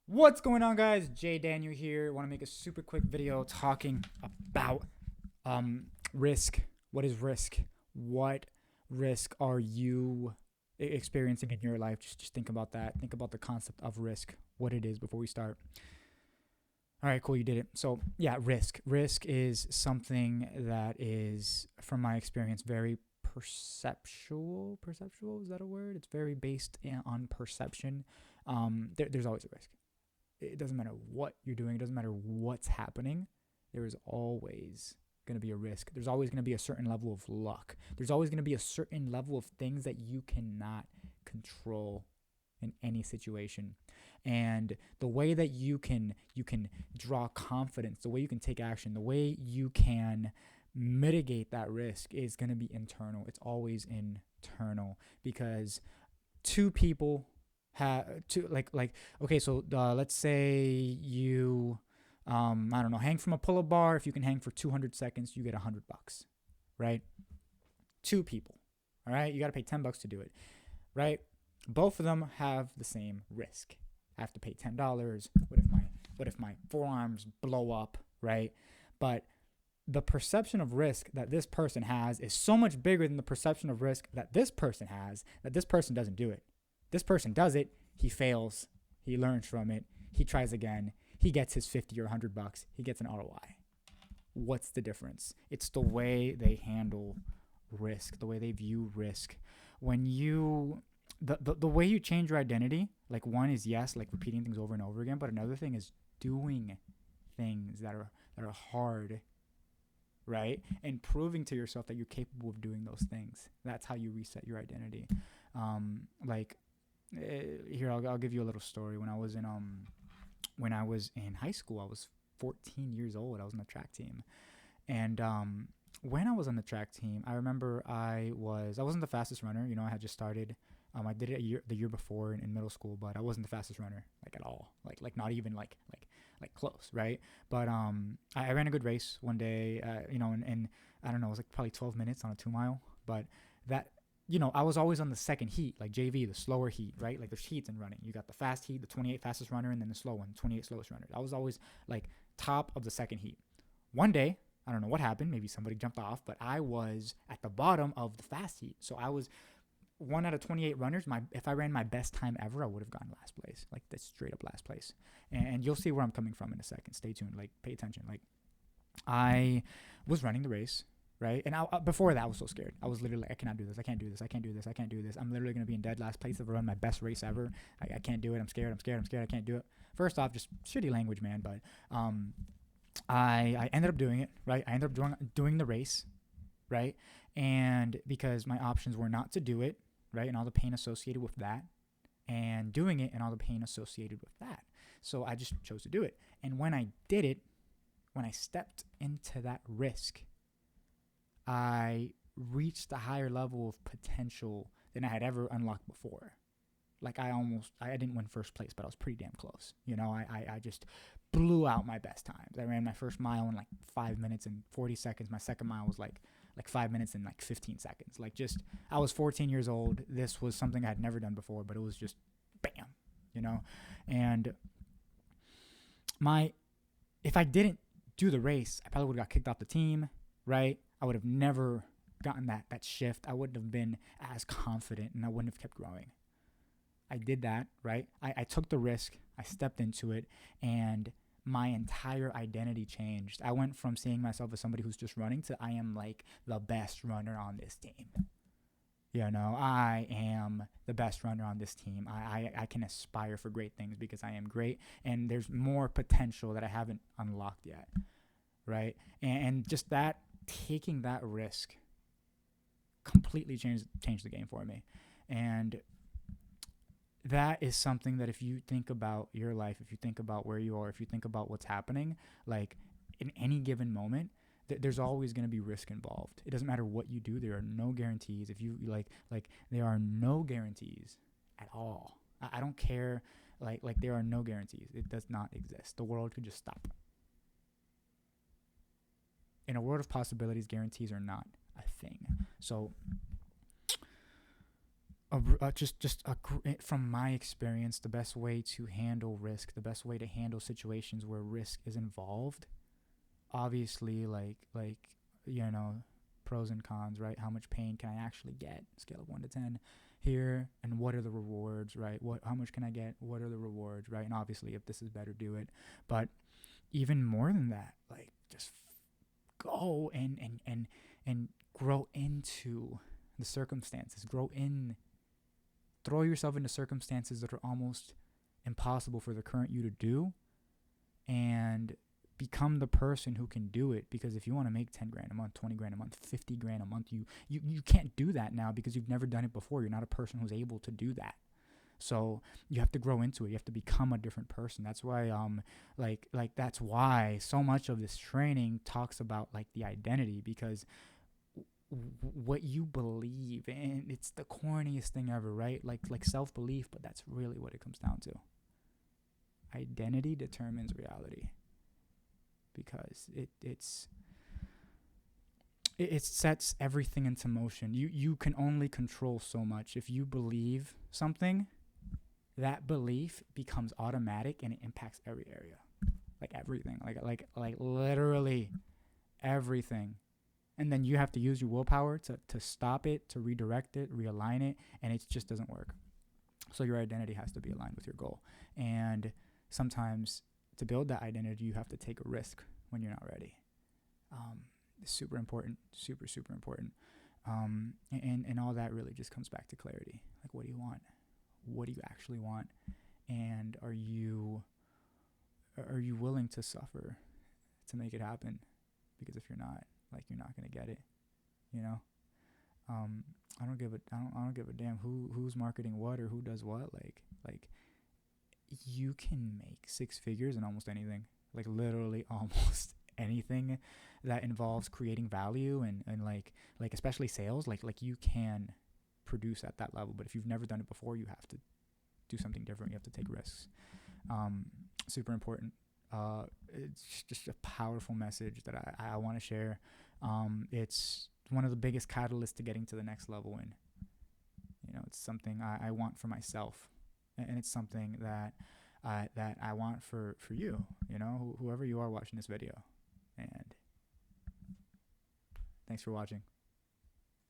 What's going on, guys? Jay Daniel here. Want to make a super quick video talking about risk. What is risk? What risk are you experiencing in your life? Just think about that. Think about the concept of risk, what it is before we start. All right, cool, you did it. So, yeah, risk. Risk is something that is, from my experience, very perceptual. Perceptual, is that a word? It's very based on perception. There's always a risk. It doesn't matter what you're doing. It doesn't matter what's happening. There is always going to be a risk. There's always going to be a certain level of luck. There's always going to be a certain level of things that you cannot control in any situation. And the way that you can draw confidence, the way you can take action, the way you can mitigate that risk is going to be internal. It's always internal, because two people okay, so let's say you I don't know, hang from a pull-up bar. If you can hang for 200 seconds, you get $100, right? Two people. All right, you got to pay $10 to do it, right? Both of them have the same risk. I have to pay $10. What if my forearms blow up, right? But the perception of risk that this person has is so much bigger than the perception of risk that this person has, that this person doesn't do it. This person does it, he fails, he learns from it, he tries again, he gets his 50 or $100, he gets an ROI. What's the difference? It's the way they handle risk, the way they view risk. When you the way you change your identity, like, one is, yes, like repeating things over and over again, but another thing is doing things that are hard, right? And proving to yourself that you're capable of doing those things. That's how you reset your identity. Here, I'll give you a little story. When I was in high school, I was 14 years old. I was on the track team, and when I was on the track team, I remember I wasn't the fastest runner. You know, I had just started. I did it the year before in middle school, but I wasn't the fastest runner, like, at all. Like not even like close, right? But I ran a good race one day. And I don't know, it was like probably 12 minutes on a 2 mile. But that, I was always on the second heat, like JV, the slower heat, right? Like, there's heats in running. You got the fast heat, the 28 fastest runner, and then the slow one, 28 slowest runner. I was always like top of the second heat. One day, I don't know what happened. Maybe somebody jumped off, but I was at the bottom of the fast heat. So I was one out of 28 runners. If I ran my best time ever, I would have gotten last place, like the straight up last place. And you'll see where I'm coming from in a second. Stay tuned. Like, pay attention. Like, I was running the race, right? And before that, I was so scared. I was literally like, I cannot do this. I can't do this. I can't do this. I can't do this. I'm literally going to be in dead last place if I run my best race ever. I can't do it. I'm scared. I can't do it. First off, just shitty language, man. But I ended up doing it, right? I ended up doing the race, right? And because my options were not to do it, right, and all the pain associated with that, and doing it and all the pain associated with that. So I just chose to do it. And when I did it, when I stepped into that risk, I reached a higher level of potential than I had ever unlocked before. Like, I didn't win first place, but I was pretty damn close. I just blew out my best times. I ran my first mile in like 5 minutes and 40 seconds. My second mile was like 5 minutes and like 15 seconds. Like, just, I was 14 years old. This was something I had never done before, but it was just bam, and if I didn't do the race, I probably would have got kicked off the team, right? I would have never gotten that shift. I wouldn't have been as confident, and I wouldn't have kept growing. I did that, right? I took the risk. I stepped into it, and my entire identity changed. I went from seeing myself as somebody who's just running to I am like the best runner on this team. I am the best runner on this team. I can aspire for great things because I am great, and there's more potential that I haven't unlocked yet, right? And just that, taking that risk completely changed the game for me. And that is something that, if you think about your life, if you think about where you are, if you think about what's happening, like, in any given moment, there's always going to be risk involved. It doesn't matter what you do. There are no guarantees. If you there are no guarantees at all. I don't care. Like there are no guarantees. It does not exist. The world could just stop. In a world of possibilities, guarantees are not a thing. So from my experience, the best way to handle risk, the best way to handle situations where risk is involved, obviously, you know, pros and cons, right? How much pain can I actually get? Scale of 1 to 10 here, and what are the rewards, right? How much can I get? What are the rewards, right? And obviously, if this is better, do it. But even more than that, like, just go and grow into the circumstances. Throw yourself into circumstances that are almost impossible for the current you to do, and become the person who can do it. Because if you want to make 10 grand a month, 20 grand a month, 50 grand a month, you can't do that now because you've never done it before. You're not a person who's able to do that. So you have to grow into it. You have to become a different person. That's why that's why so much of this training talks about like the identity, because what you believe, and it's the corniest thing ever, right? Like self-belief, but that's really what it comes down to. Identity determines reality, because it sets everything into motion. You can only control so much. If you believe something, that belief becomes automatic and it impacts every area, like everything, like literally everything. And then you have to use your willpower to stop it, to redirect it, realign it, and it just doesn't work. So your identity has to be aligned with your goal. And sometimes to build that identity, you have to take a risk when you're not ready. It's super important, super important. And all that really just comes back to clarity. Like, what do you want? What do you actually want? And are you willing to suffer to make it happen? Because if you're not, like, you're not gonna get it, you know. I don't give a damn who's marketing what or who does what. Like you can make 6 figures in almost anything, like literally almost anything that involves creating value and like especially sales. Like you can produce at that level, but if you've never done it before, you have to do something different. You have to take risks. Super important. It's just a powerful message that I want to share. It's one of the biggest catalysts to getting to the next level, and it's something I want for myself, and it's something that I want for you, whoever you are watching this video. And thanks for watching.